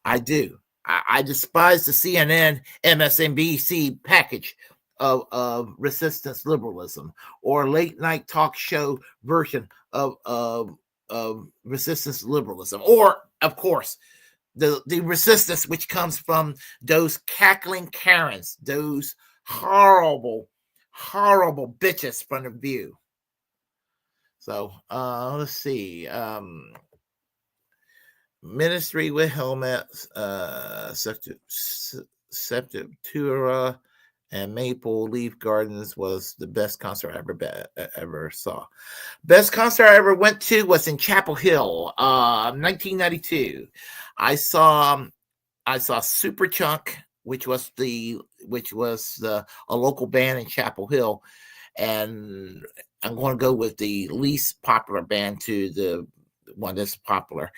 I do. I despise the CNN, MSNBC package of resistance liberalism, or late night talk show version of resistance liberalism, or of course the resistance which comes from those cackling Karens, those horrible bitches from the View. So let's see. Ministry with helmets, Sepultura and Maple Leaf Gardens was the best concert I ever saw. Best concert I ever went to was in Chapel Hill, 1992. I saw Superchunk, which was a local band in Chapel Hill, and I'm going to go with the least popular band to the one that's popular.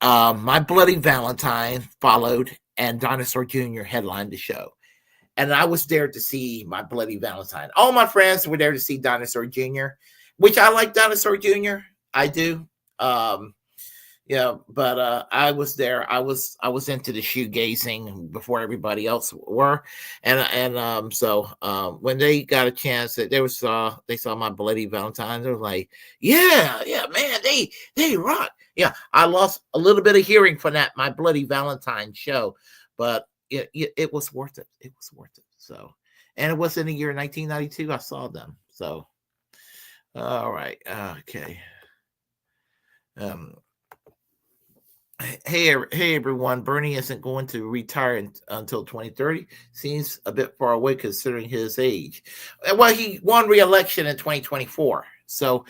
My Bloody Valentine followed, and Dinosaur Jr. headlined the show. And I was there to see My Bloody Valentine. All my friends were there to see Dinosaur Jr., which I like Dinosaur Jr. I do. But I was there. I was into the shoegazing before everybody else were. So when they got a chance, they saw My Bloody Valentine. They were like, yeah, man, they rock. Yeah, I lost a little bit of hearing from that My Bloody Valentine show, but it was worth it. It was worth it. So, and it was in the year 1992. I saw them. So, all right. Okay. Hey everyone. Bernie isn't going to retire until 2030. Seems a bit far away considering his age. Well, he won re-election in 2024. So,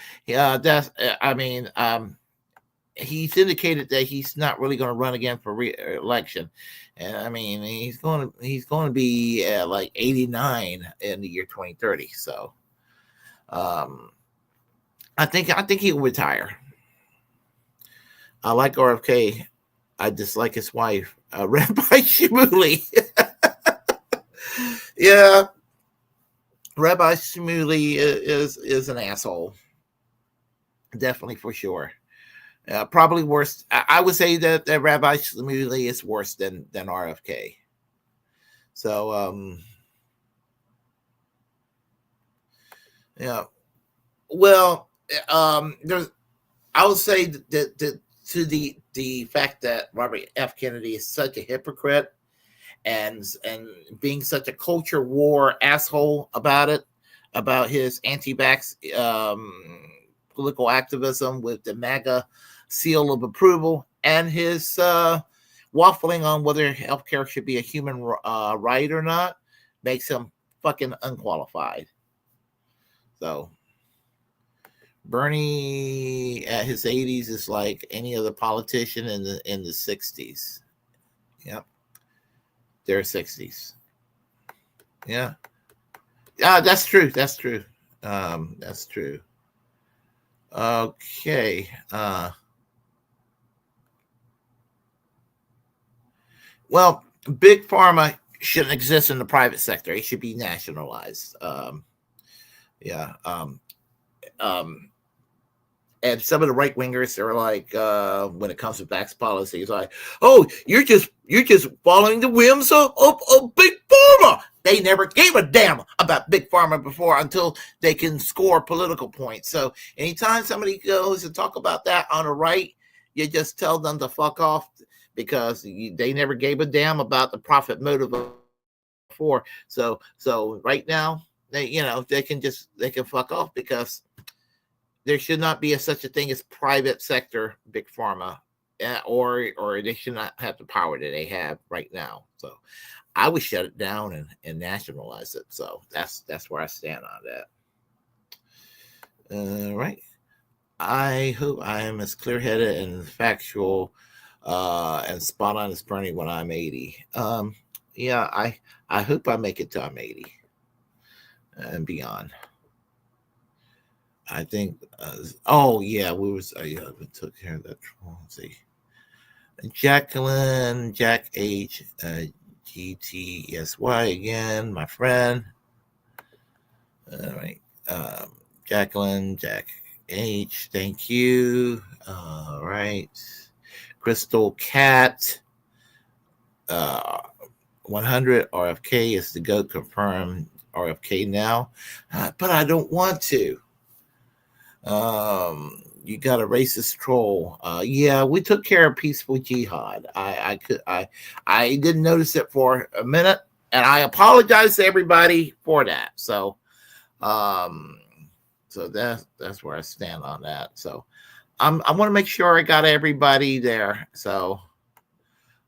he's indicated that he's not really going to run again for re-election. And he's going to be like 89 in the year 2030. So I think he'll retire. I like RFK. I dislike his wife, Rabbi Shmuley. Yeah, Rabbi Shmuley is an asshole. Definitely, for sure. Probably worse. I would say that Rabbi Shmuley is worse than RFK. So yeah. Well, there's I would say that to the fact that Robert F. Kennedy is such a hypocrite and being such a culture war asshole about his anti-vax political activism with the MAGA seal of approval and his waffling on whether healthcare should be a human right or not makes him fucking unqualified. So Bernie at his 80s is like any other politician in the 60s. Yep. Their 60s. Yeah. That's true. That's true. That's true. Okay. Well, big pharma shouldn't exist in the private sector. It should be nationalized. Yeah. And some of the right wingers are like, when it comes to vax policies, like, oh, you're just following the whims of big pharma. They never gave a damn about big pharma before until they can score political points. So anytime somebody goes and talk about that on the right, you just tell them to fuck off because they never gave a damn about the profit motive before. So right now, they can fuck off because there should not be such a thing as private sector big pharma, or they should not have the power that they have right now. So I would shut it down and nationalize it. So that's where I stand on that. Right. I hope I am as clear-headed and factual and spot on as Bernie when I'm 80. Yeah, I hope I make it till I'm 80 and beyond. I think. We took care of that. Let's see. Jacqueline, Jack H, GTSY again, my friend. All right, Jacqueline, Jack H, thank you. All right, Crystal Cat, 100 RFK is the GOAT, confirmed RFK now, but I don't want to. You got a racist troll. Yeah, we took care of peaceful jihad. I didn't notice it for a minute, and I apologize to everybody for that. So that's where I stand on that. So I want to make sure I got everybody there. So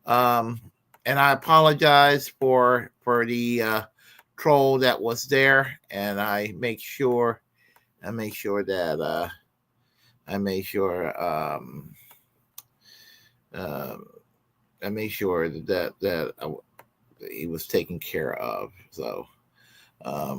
and I apologize for the troll that was there, and I make sure that he was taken care of. So I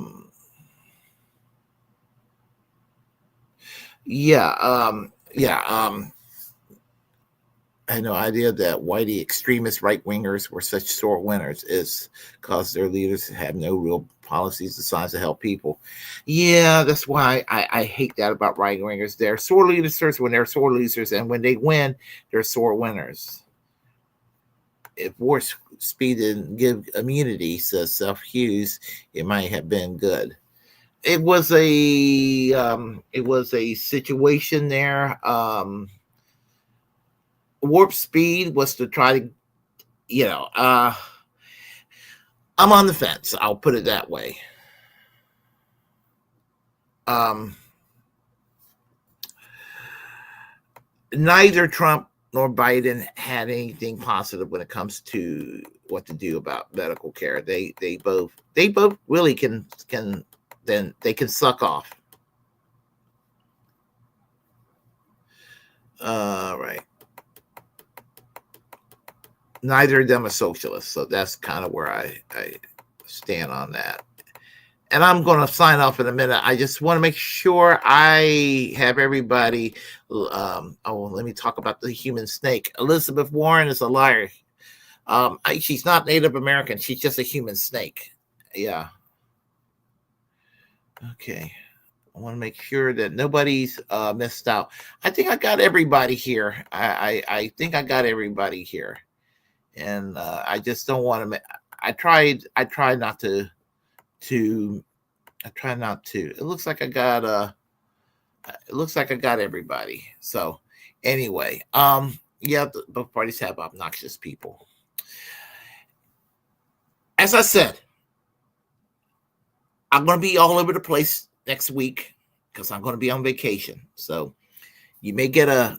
had no idea that whitey extremist right wingers were such sore winners. Is because their leaders have no real policies designed to help people. Yeah, that's why I hate that about right wingers. They're sore losers when they're sore losers, and when they win, they're sore winners. If war speed didn't give immunity, says Self Hughes, it might have been good. It was a situation there. Warp speed was to try to, I'm on the fence. I'll put it that way. Neither Trump nor Biden had anything positive when it comes to what to do about medical care. They both really can suck off. Right. Neither of them are socialists, so that's kind of where I stand on that. And I'm going to sign off in a minute. I just want to make sure I have everybody. Let me talk about the human snake. Elizabeth Warren is a liar. She's not Native American. She's just a human snake. Yeah. Okay. I want to make sure that nobody's missed out. I think I got everybody here. I think I got everybody here. And I just don't want to I tried not to I try not to. It looks like I got everybody. So anyway, yeah, both parties have obnoxious people. As I said, I'm going to be all over the place next week because I'm going to be on vacation. So you may get a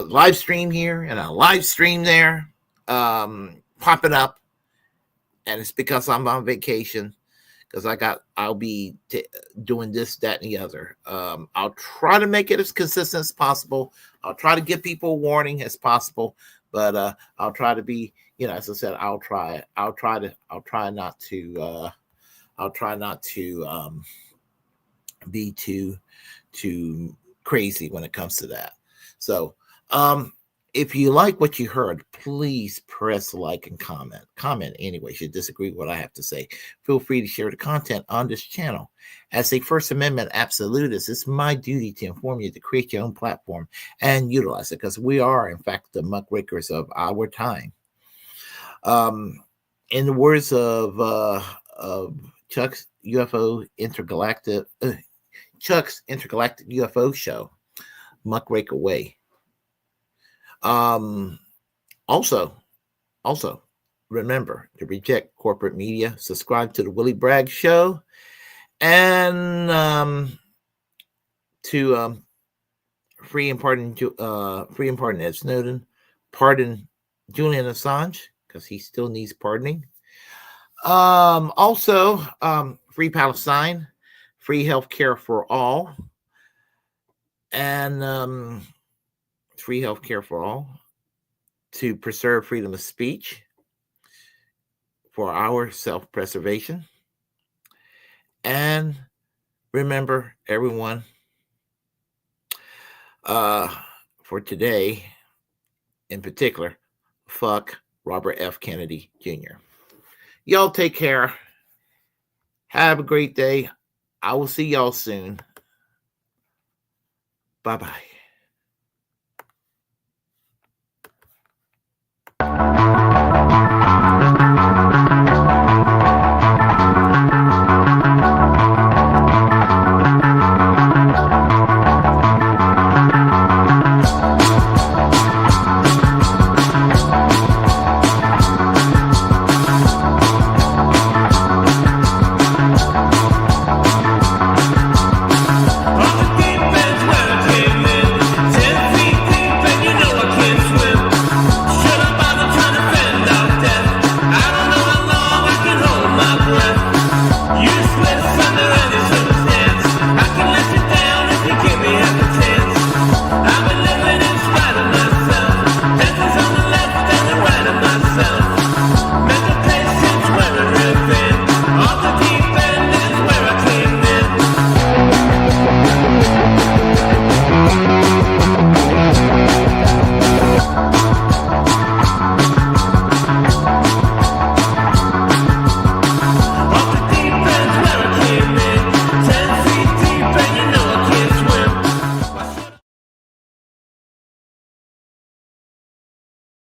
live stream here and a live stream there popping up, and it's because I'm on vacation. Because I'll be doing this, that, and the other. I'll try to make it as consistent as possible. I'll try to give people a warning as possible, but I'll try to be, as I said, I'll try not to be too crazy when it comes to that. So, if you like what you heard, please press like and comment. Comment anyway. If you disagree with what I have to say, feel free to share the content on this channel. As a First Amendment absolutist, it's my duty to inform you to create your own platform and utilize it because we are, in fact, the muckrakers of our time. In the words of Chuck's intergalactic UFO show, muckrake away. Also remember to reject corporate media, subscribe to the Willy Bragg show, and to free and pardon Ed Snowden, pardon Julian Assange because he still needs pardoning. Also free Palestine, free healthcare for all, and free healthcare for all, to preserve freedom of speech for our self-preservation. And remember, everyone, for today in particular, fuck Robert F. Kennedy Jr. Y'all take care. Have a great day. I will see y'all soon. Bye-bye.